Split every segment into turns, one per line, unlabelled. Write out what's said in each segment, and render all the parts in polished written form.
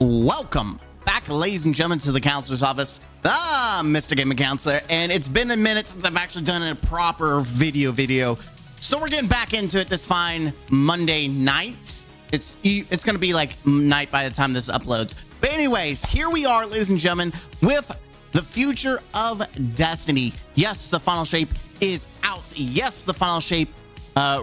Welcome back, ladies and gentlemen, to the counselor's office. Mr. Gaming Counselor, and it's been a minute since I've actually done a proper video. So we're getting back into it this fine Monday night. It's gonna be like night by the time this uploads. But anyways, here we are, ladies and gentlemen, with the future of Destiny. Yes, the final shape is out. Yes, the final shape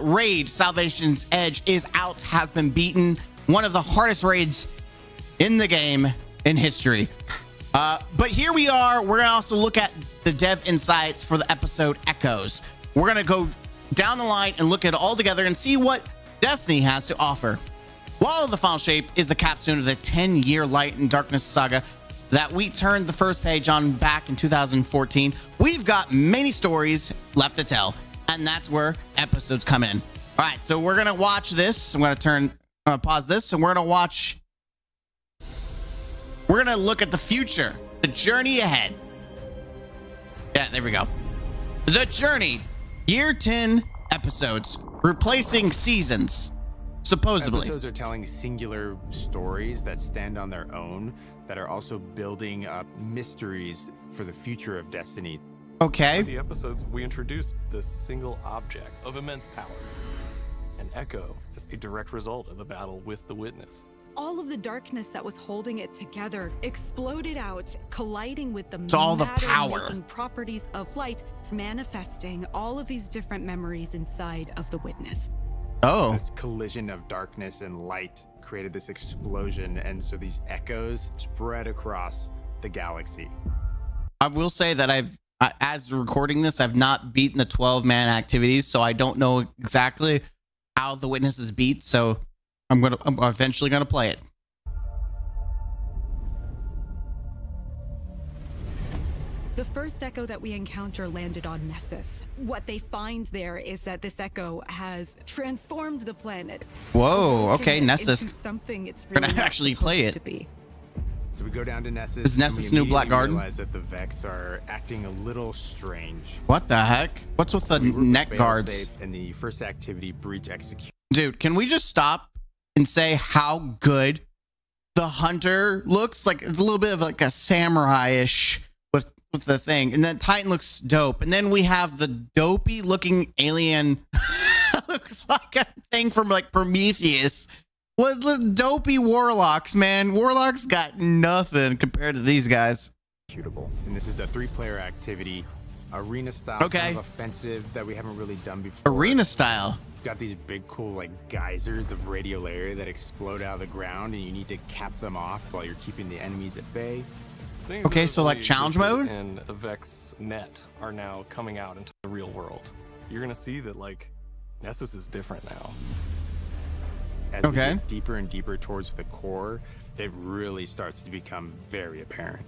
raid, Salvation's Edge, is out, has been beaten. One of the hardest raids in the game in history. But here we are. We're gonna also look at the dev insights for the episode Echoes. We're gonna go down the line and look at it all together and see what Destiny has to offer. While the final shape is the capstone of the 10-year light and darkness saga that we turned the first page on back in 2014, we've got many stories left to tell, and that's where episodes come in. All right, so we're gonna watch this. I'm gonna pause this, and we're gonna watch. We're gonna look at the future, the journey ahead. Yeah, there we go. The journey, year 10 episodes, replacing seasons, supposedly.
Episodes are telling singular stories that stand on their own, that are also building up mysteries for the future of Destiny.
Okay.
In the episodes, we introduced this single object of immense power. An echo is a direct result of the battle with the Witness.
All of the darkness that was holding it together exploded out, colliding with the matter-making properties of light, manifesting all of these different memories inside of the Witness.
Oh.
This collision of darkness and light created this explosion, and so these echoes spread across the galaxy.
I will say that as recording this, I've not beaten the 12-man activities, so I don't know exactly how the Witness is beat, so I'm eventually gonna play it.
The first echo that we encounter landed on Nessus. What they find there is that this echo has transformed the planet.
Whoa, okay, Nessus.
Into something it's
We're
really
gonna actually play it.
to be.
So we go down to Nessus.
Is Nessus New Black Garden?
Realize that the Vex are acting a little strange.
What the heck? What's with the neck guards?
And the first activity, breach execution.
Dude, can we just stop and say how good the Hunter looks? Like, it's a little bit of like a samurai-ish with the thing, and then Titan looks dope, and then we have the dopey looking alien looks like a thing from like Prometheus. What the dopey warlocks, man? Warlocks got nothing compared to these guys.
And this is a 3-player activity, arena style,
okay,
kind of offensive that we haven't really done before.
Arena style.
You've got these big cool like geysers of radiolaria that explode out of the ground, and you need to cap them off while you're keeping the enemies at bay.
Okay, so like challenge mode?
And the Vex net are now coming out into the real world. You're gonna see that like Nessus is different now.
As we get deeper and deeper towards the core, it really starts to become very apparent.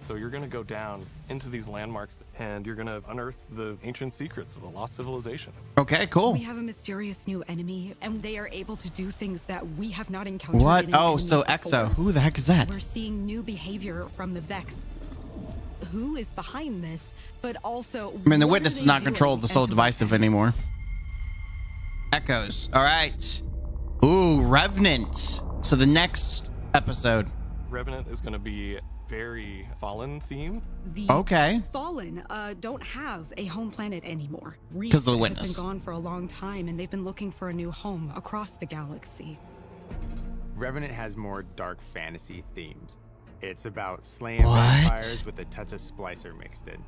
So you're gonna go down into these landmarks and you're gonna unearth the ancient secrets of a lost civilization.
Okay, cool.
We have a mysterious new enemy, and they are able to do things that we have not encountered.
What? Oh, so Exo. Who the heck is that?
We're seeing new behavior from the Vex. Who is behind this? But also,
I mean, the Witness does not control the Soul Divisive anymore. Echoes. All right. Ooh, Revenant. So the next episode.
Revenant is gonna be very Fallen theme.
The Fallen don't have a home planet anymore.
Because the Witness
has been gone for a long time, and they've been looking for a new home across the galaxy.
Revenant has more dark fantasy themes. It's about slaying vampires with a touch of Splicer mixed in.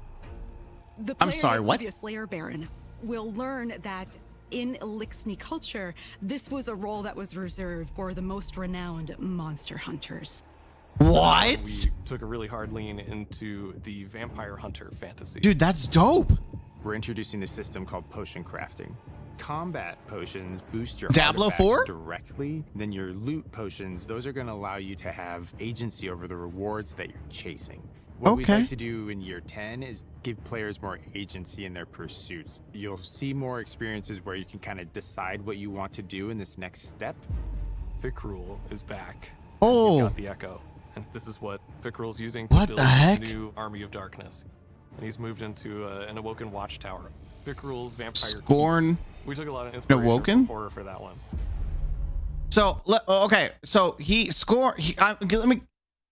The player that's a Slayer Baron will learn that in Elixni culture, this was a role that was reserved for the most renowned monster hunters.
What?
We took a really hard lean into the vampire hunter fantasy.
Dude, that's dope.
We're introducing this system called potion crafting. Combat potions boost your
Diablo 4
directly. Then your loot potions, those are going to allow you to have agency over the rewards that you're chasing. What we'd like to do in year 10 is give players more agency in their pursuits. You'll see more experiences where you can kind of decide what you want to do in this next step.
Fikrul is back.
Oh.
He's got the Echo. And this is what Fikrul's using to build his new army of darkness. And he's moved into an Awoken Watchtower. Fikrul's vampire
Scorn.
We took a lot of inspiration from horror for that one.
So, okay. So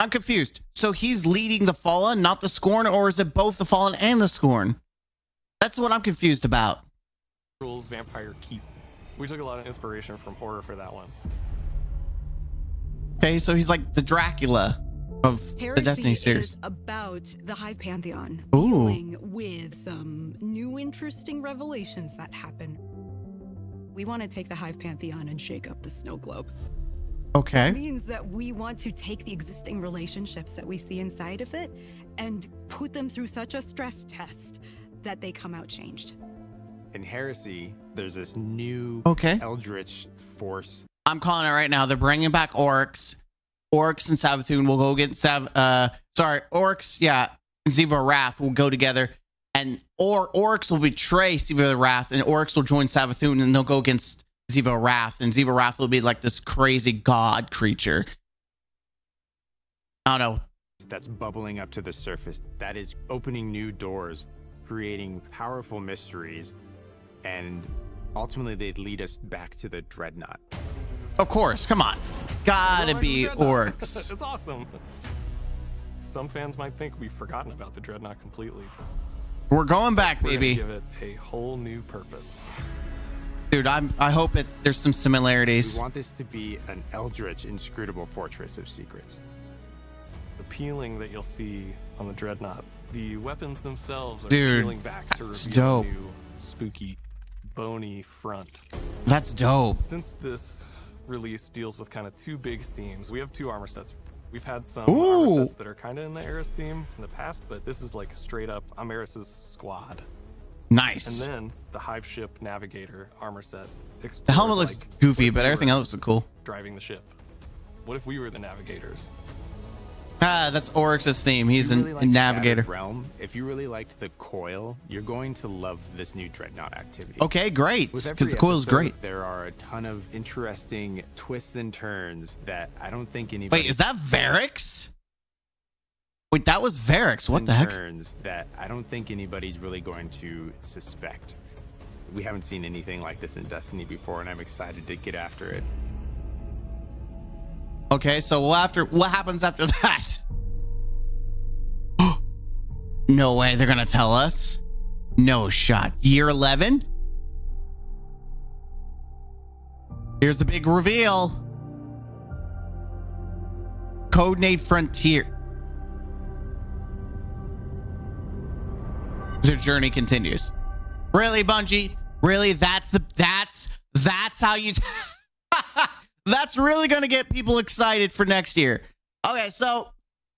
I'm confused. So he's leading the Fallen, not the Scorn, or is it both the Fallen and the Scorn? That's what I'm confused about.
Rules Vampire Keep. We took a lot of inspiration from horror for that one.
Okay, so he's like the Dracula of the Destiny series.
Is about the Hive Pantheon,
Ooh.
dealing with some new interesting revelations that happen. We want to take the Hive Pantheon and shake up the snow globe.
Okay.
It means that we want to take the existing relationships that we see inside of it and put them through such a stress test that they come out changed.
In Heresy, there's this new eldritch force.
I'm calling it right now. They're bringing back Oryx. Oryx and Savathun will go against Oryx, yeah, Ziva Wrath will go together, and Oryx will betray Ziva Wrath, and Oryx will join Savathun, and they'll go against Ziva Wrath, and Ziva Wrath will be like this crazy god creature. I don't know.
That's bubbling up to the surface. That is opening new doors, creating powerful mysteries, and ultimately they'd lead us back to the Dreadnought.
Of course, come on. It's gotta be Oryx.
It's awesome. Some fans might think we've forgotten about the Dreadnought completely.
We're going back, baby.
We're gonna give it a whole new purpose.
Dude, I hope there's some similarities.
We want this to be an eldritch, inscrutable fortress of secrets.
The peeling that you'll see on the Dreadnought, the weapons themselves are
Dude,
peeling back to
that's
reveal
dope.
a new, spooky, bony front.
That's dope.
Since this release deals with kind of two big themes, we have two armor sets. We've had some
Ooh.
armor sets that are kind of in the Eris theme in the past, but this is like straight up, I'm Eris's squad.
Nice.
And then the Hive Ship Navigator armor set.
The helmet looks goofy, but everything else looks cool.
Driving the ship. What if we were the navigators?
That's Oryx's theme. He's
really
a navigator.
Realm. If you really liked the coil, you're going to love this new Dreadnought activity.
Okay, great.
With
Because
every
the coil is
episode,
great.
There are a ton of interesting twists and turns that I don't think anybody.
Wait, is that Varix? Wait, that was Varix. What the heck?
Turns that I don't think anybody's really going to suspect. We haven't seen anything like this in Destiny before, and I'm excited to get after it.
Okay, so what happens after that? No way, they're gonna tell us. No shot. Year 11? Here's the big reveal. Codename Frontier. Their journey continues. Really, Bungie? Really? That's how you that's really gonna get people excited for next year. Okay, so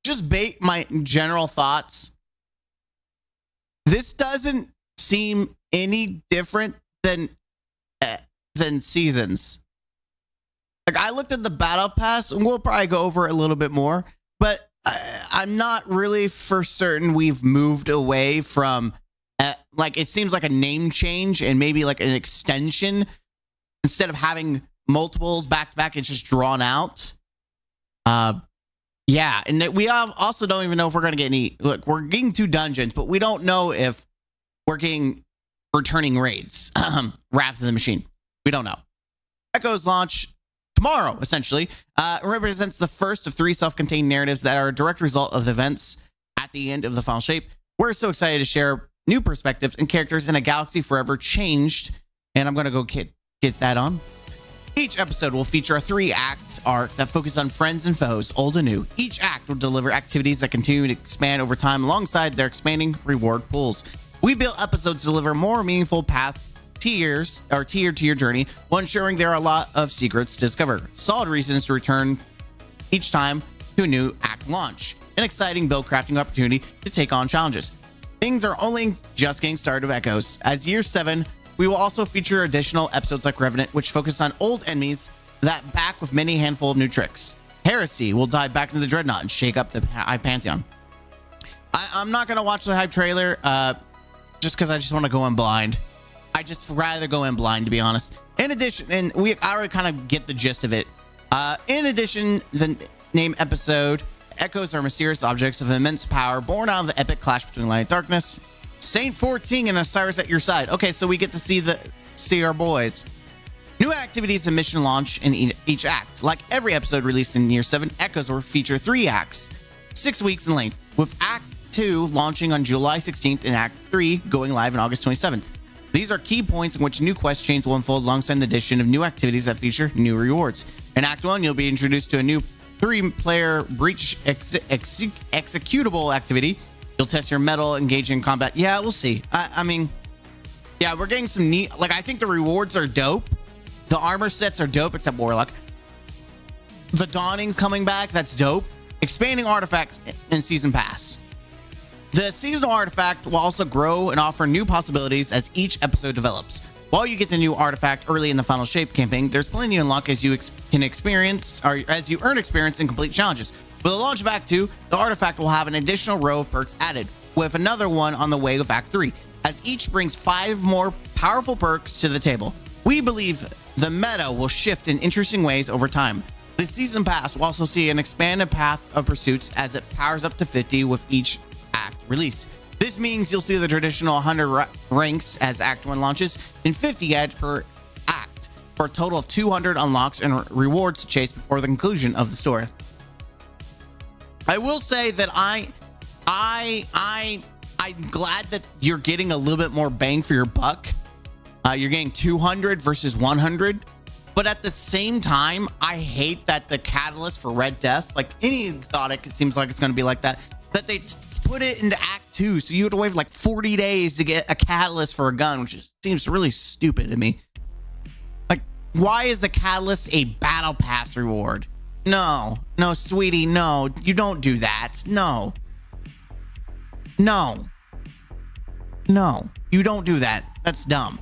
just bait my general thoughts. This doesn't seem any different than Seasons. Like, I looked at the battle pass, and we'll probably go over it a little bit more, but I'm not really for certain we've moved away from like, it seems like a name change and maybe like an extension. Instead of having multiples back to back, it's just drawn out. Yeah, and we also don't even know if we're going to get any. Look, we're getting 2 dungeons, but we don't know if we're getting returning raids. Wrath of the Machine. We don't know. Echoes launch tomorrow, essentially. It represents the first of 3 self-contained narratives that are a direct result of the events at the end of the final shape. We're so excited to share new perspectives and characters in a galaxy forever changed. And I'm going to go get that on. Each episode will feature a 3-act arc that focuses on friends and foes, old and new. Each act will deliver activities that continue to expand over time alongside their expanding reward pools. We built episodes to deliver more meaningful path tiers or tier to your journey, while ensuring there are a lot of secrets to discover. Solid reasons to return each time to a new act launch. An exciting build crafting opportunity to take on challenges. Things are only just getting started with Echoes. As Year 7, we will also feature additional episodes like Revenant, which focus on old enemies that back with many handful of new tricks. Heresy will dive back into the Dreadnought and shake up the Hive Pantheon. I'm not going to watch the Hive trailer just because I just want to go in blind. I just rather go in blind, to be honest. In addition, and I already kind of get the gist of it. In addition, the name episode, Echoes are mysterious objects of immense power born out of the epic clash between light and darkness. Saint 14 and Osiris at your side. Okay, so we get to see our boys. New New activities and mission launch in each act. Like every episode released in Year 7, Echoes will feature 3 acts, 6 weeks in length, with Act 2 launching on July 16th and Act 3 going live on August 27th. These are key points in which new quest chains will unfold alongside the addition of new activities that feature new rewards. In Act 1, you'll be introduced to a new 3-player breach executable activity. You'll test your metal, engage in combat. Yeah, we'll see. I mean, yeah, we're getting some neat... Like, I think the rewards are dope. The armor sets are dope, except Warlock. The Dawning's coming back. That's dope. Expanding artifacts in Season Pass. The seasonal artifact will also grow and offer new possibilities as each episode develops. While you get the new artifact early in the Final Shape campaign, there's plenty to unlock as you can experience, or as you earn experience and complete challenges. With the launch of Act 2, the artifact will have an additional row of perks added, with another one on the way with Act 3, as each brings 5 more powerful perks to the table. We believe the meta will shift in interesting ways over time. The Season Pass will also see an expanded path of pursuits as it powers up to 50 with each act release. This means you'll see the traditional 100 ranks as Act 1 launches and 50 added per act for a total of 200 unlocks and rewards to chase before the conclusion of the story. I will say that I'm glad that you're getting a little bit more bang for your buck. You're getting 200 versus 100. But at the same time, I hate that the catalyst for Red Death, like any exotic, it seems like it's going to be like that they put it into Act 2. So you have to wait for like 40 days to get a catalyst for a gun, which seems really stupid to me. Like, why is the catalyst a battle pass reward? No, sweetie, no, you don't do that. No, you don't do that. That's dumb.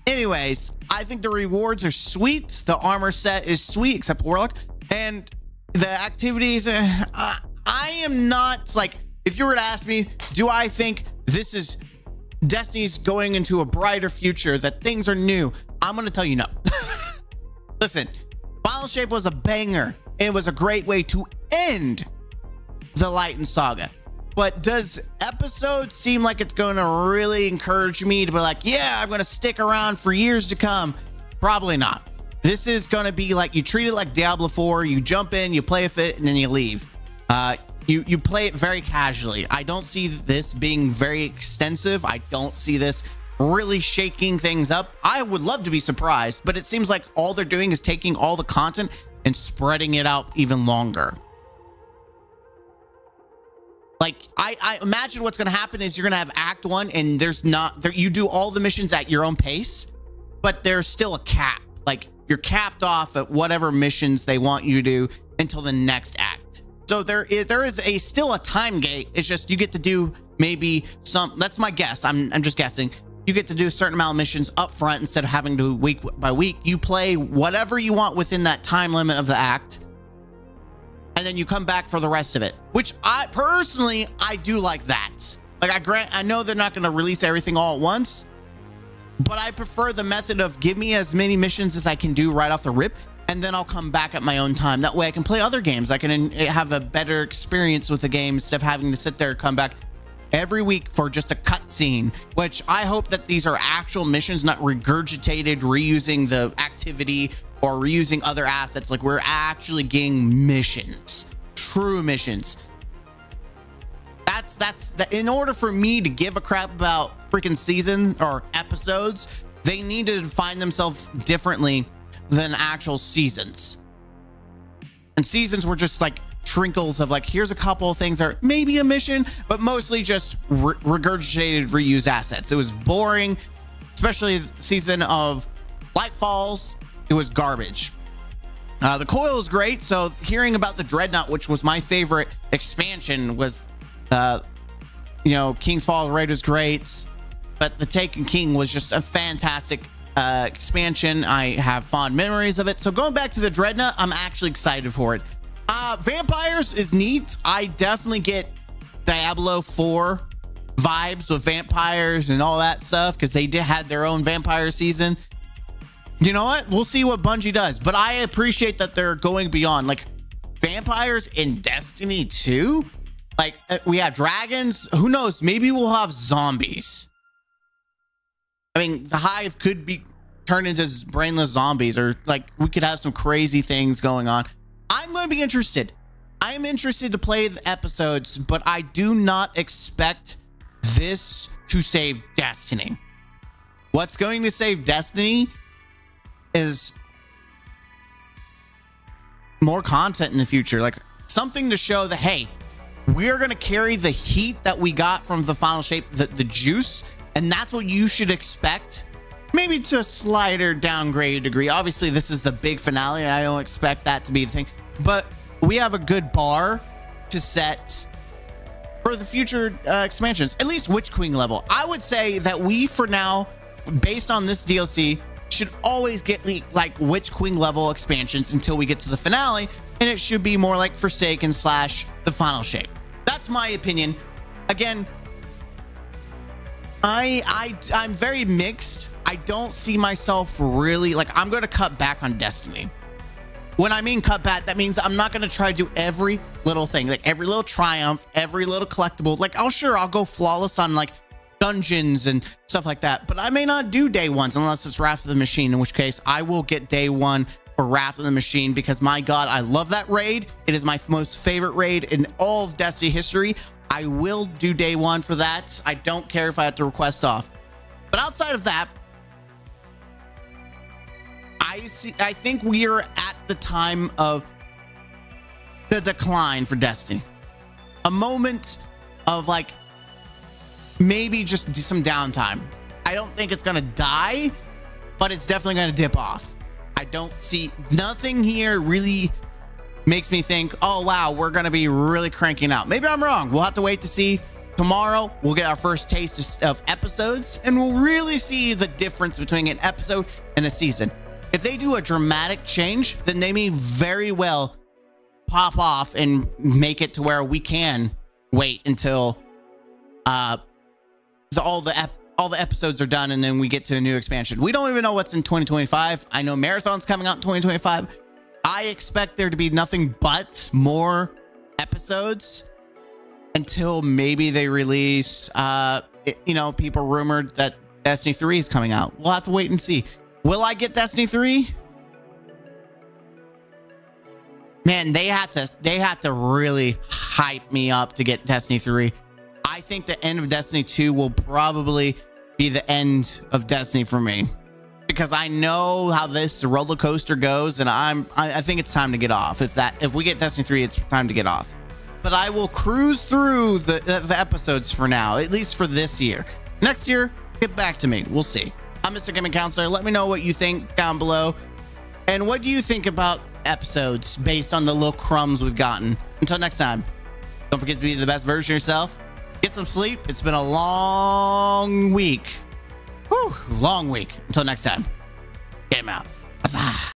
Anyways, I think the rewards are sweet. The armor set is sweet, except Warlock. And the activities, I am not, like, if you were to ask me, do I think this is Destiny's going into a brighter future, that things are new? I'm going to tell you no. Listen, Final Shape was a banger. And it was a great way to end the Lighten Saga. But does episode seem like it's going to really encourage me to be like, yeah, I'm going to stick around for years to come? Probably not. This is going to be like, you treat it like Diablo 4. You jump in, you play with it, and then you leave. You play it very casually. I don't see this being very extensive. I don't see this really shaking things up. I would love to be surprised, but it seems like all they're doing is taking all the content and spreading it out even longer. Like, I imagine what's going to happen is you're going to have Act 1 and you do all the missions at your own pace, but there's still a cap. Like, you're capped off at whatever missions they want you to do until the next act. So there is still a time gate. It's just you get to do maybe some, that's my guess. I'm just guessing. You get to do a certain amount of missions up front instead of having to week by week. You play whatever you want within that time limit of the act. And then you come back for the rest of it, which I do like that. Like, I know they're not going to release everything all at once, but I prefer the method of give me as many missions as I can do right off the rip, and then I'll come back at my own time. That way I can play other games. I can have a better experience with the game instead of having to sit there and come back every week for just a cutscene, which I hope that these are actual missions, not regurgitated, reusing the activity or reusing other assets. Like, we're actually getting missions, true missions. That's in order for me to give a crap about freaking season or episodes, they need to define themselves differently than actual seasons. And seasons were just like trinkles of like, here's a couple of things that are maybe a mission, but mostly just regurgitated, reused assets. It was boring, especially the season of Light Falls. It was garbage. The Coil is great. So hearing about the Dreadnought, which was my favorite expansion, was, King's Fall Raid was great, but the Taken King was just a fantastic expansion. I have fond memories of it. So going back to the Dreadnought, I'm actually excited for it. Vampires is neat. I definitely get Diablo 4 vibes with vampires and all that stuff because they had their own vampire season. You know what? We'll see what Bungie does, but I appreciate that they're going beyond, like, vampires in Destiny 2. Like, we have dragons. Who knows? Maybe we'll have zombies. I mean, the Hive could be turn into brainless zombies, or like we could have some crazy things going on. I'm going to be interested. I am interested to play the episodes, but I do not expect this to save Destiny. What's going to save Destiny is more content in the future, like something to show that, hey, we're going to carry the heat that we got from the final shape, the juice, and that's what you should expect. Maybe to a slighter downgrade degree. Obviously, this is the big finale, and I don't expect that to be the thing, but we have a good bar to set for the future expansions, at least Witch Queen level. I would say that we, for now, based on this DLC, should always get like Witch Queen level expansions until we get to the finale, and it should be more like Forsaken / the final shape. That's my opinion. Again, I'm very mixed. I don't see myself really, like, I'm going to cut back on Destiny. When I mean cut back, that means I'm not going to try to do every little thing, like every little triumph, every little collectible. Like, I'll go flawless on like dungeons and stuff like that, but I may not do day ones unless it's Wrath of the Machine, in which case I will get day one for Wrath of the Machine, because my God, I love that raid. It is my most favorite raid in all of Destiny history. I will do day one for that. I don't care if I have to request off. But outside of that, I think we are at the time of the decline for Destiny. A moment of like maybe just some downtime. I don't think it's gonna die, but it's definitely gonna dip off. I don't see, nothing here really makes me think, oh wow, we're gonna be really cranking out. Maybe I'm wrong. We'll have to wait to see. Tomorrow we'll get our first taste of episodes, and we'll really see the difference between an episode and a season. If they do a dramatic change, then they may very well pop off and make it to where we can wait until all the episodes are done, and then we get to a new expansion. We don't even know what's in 2025. I know Marathon's coming out in 2025. I expect there to be nothing but more episodes until maybe they release, you know, people rumored that Destiny 3 is coming out. We'll have to wait and see. Will I get Destiny 3? Man, they have to really hype me up to get Destiny 3. I think the end of Destiny 2 will probably be the end of Destiny for me, because I know how this roller coaster goes, and I think it's time to get off. If we get Destiny 3, it's time to get off. But I will cruise through the episodes for now, at least for this year. Next year, get back to me. We'll see. I'm Mr. Gaming Counselor. Let me know what you think down below. And what do you think about episodes based on the little crumbs we've gotten? Until next time, don't forget to be the best version of yourself. Get some sleep. It's been a long week. Whew, long week. Until next time, game out. Huzzah.